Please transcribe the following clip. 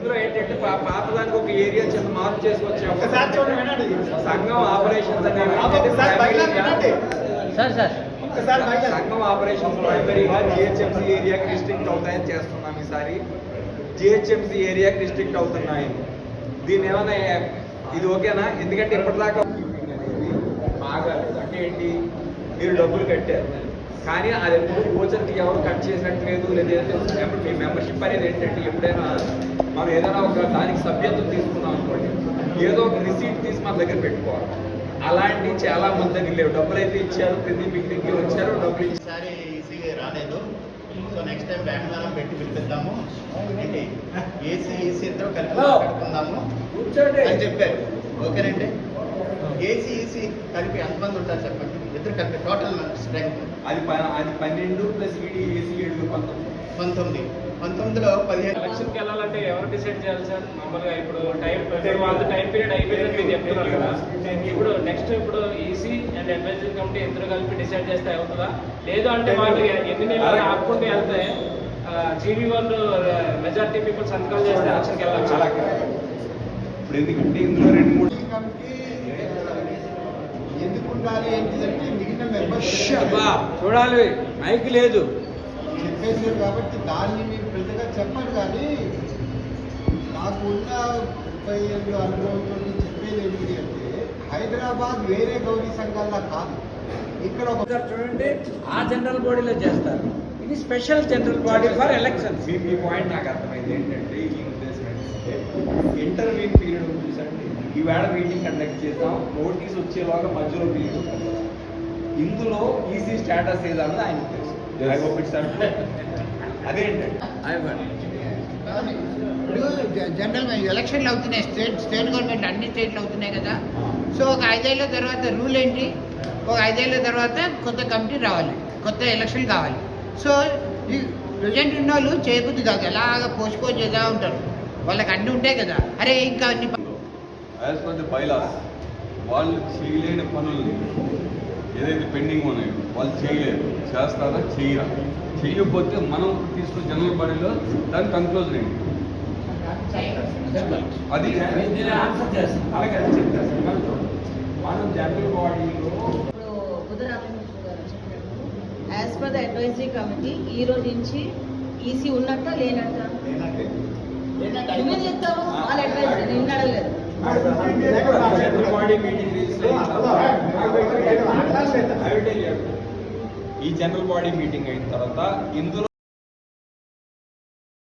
ఇందులో ఏంటంటే పాతదానికి ఒక ఏరియా చిన్న మార్పు చేసుకొచ్చాము. సంఘం ఆపరేషన్స్ అనేవి సంఘం ఆపరేషన్స్ ప్రైమరీగా జిహెచ్ఎంసీ ఏరియాకి రిస్ట్రిక్ట్ అవుతాయని చేస్తున్నాం. ఈసారి జిహెచ్ఎంసీ ఏరియాకి రిస్ట్రిక్ట్ అవుతున్నాయి. దీని ఏమైనా ఇది ఓకేనా? ఎందుకంటే ఇప్పటిదాకా బాగా అంటే ఏంటి, మీరు డబ్బులు కట్టారు కానీ అది ఎప్పుడు గోచర్కి ఎవరు కట్ చేసినట్లేదు. లేదంటే మీ మెంబర్షిప్ అనేది ఏంటంటే ఎప్పుడైనా మనం ఏదైనా ఒక దానికి సభ్యత్వం తీసుకున్నాం అనుకోండి, ఏదో ఒక రిసీట్ తీసి మన దగ్గర పెట్టుకోవాలి. అలాంటి చాలా మంది దగ్గర లేవు. డబ్బులు అయితే ఇచ్చారు, ప్రతి పిక్నిక్కి వచ్చారు, డబ్బులు ఈసారి ఈసీగా రాలేదు. సో నెక్స్ట్ టైం బ్యాట్మానం పెట్టి పిలిపిద్దాము, ఏంటి ఏసీ ఇద్దరు కలిపి మాట్లాడుకుందాము అని చెప్పారు. ఓకేనండి. ఏసీ కలిపి ఎంతమంది ఉంటారు చెప్పండి? ఇద్దరు కలిపి టోటల్ స్ట్రెంగ్త్ అది 12 ప్లస్ ఈడీ ఏసీ 19. 19లో 15. ఎలక్షన్కి వెళ్ళాలంటే ఎవరు డిసైడ్ చేయాలి సార్? మామూలుగా ఇప్పుడు వాళ్ళ టైం పీరియడ్ అయిపోయిందని మీరు చెప్తున్నారు కదా. ఇప్పుడు next EC and advisory committee ఇద్దరు కలిపి డిసైడ్ చేస్తే అవుతుందా? లేదు అంటే వాళ్ళు ఎన్ని నెలలు ఆపుకుంటూ వెళ్తే జీవీ వాళ్ళు మెజారిటీ పీపుల్ సంతకాలు చేస్తే ఎలక్షన్కి వెళ్ళాలి. ఇప్పుడు ఎందుకంటే ఇందులో 2-3 ఎందుకు ఉండాలి ఏంటిదంటే మిగిలిన మెంబర్స్ చూడాలి, మైక్ లేదు చెప్పేసారు కాబట్టి దాన్ని మీరు పెద్దగా చెప్పండి. కానీ నాకు ఉన్న 30 ఏళ్ళ అనుభవంతో చెప్పేది ఏంటి అంటే, హైదరాబాద్ వేరే గౌరీ సంఘాల్లో కాదు. ఇక్కడ ఒక చూడండి, ఆ జనరల్ బాడీలో చేస్తారు. ఇది special general body for elections. Me point నాకు అర్థమైంది. ఏంటంటే ఈ ఉద్దేశం ఏంటంటే ఇంటర్వ్యూ పీరియడ్ ఉంది సార్. ఈవేళ మీటింగ్ కండక్ట్ చేద్దాం, నోటీస్ వచ్చేలాగా మధ్యలో పీరియడ్ ఉంటుంది. ఇందులో ఈసీ స్టేటస్ ఏదన్నది ఆయన తెలుసు. అదేంటంటే జనరల్ ఎలక్షన్లు అవుతున్నాయి, స్టేట్ గవర్నమెంట్ అన్ని స్టేట్లు అవుతున్నాయి కదా. సో ఒక 5 ఏళ్ళ తర్వాత రూల్ ఏంటి, ఒక 5 ఏళ్ళ తర్వాత కొత్త కమిటీ రావాలి, కొత్త ఎలక్షన్ కావాలి. సో ఈ ప్రజెంట్ ఉన్న వాళ్ళు చేయబుద్ధి కాదు, ఎలాగ పోస్ట్పోన్ చేస్తూ ఉంటారు. వాళ్ళకి అన్నీ ఉంటాయి కదా. అరే ఇంకా అన్ని యాజ్ పర్ ది బైలాస్ వాళ్ళు చేయలేని పనుల్ని ఏదైతే పెండింగ్ ఉన్నాయో వాళ్ళు చేయలేరు. చేస్తారా? చేయరా? చేయకపోతే మనం తీసుకున్న జనరల్ బాడీలో దాన్ని కంక్లూజన్ ఏంటి అది అలాగే అది చెప్తారు. మనం జనరల్ బాడీలో as per the advisory committee ఈ రోజు నుంచి ఈసీ ఉన్నట్ట లేనట్ట నువ్వే చెప్తావు. వాళ్ళ అడ్వైజరీ నేను అడగలేదు. జనరల్ బాడీ మీటింగ్ ఈ జనరల్ బాడీ మీటింగ్ అయిన తర్వాత ఇందులో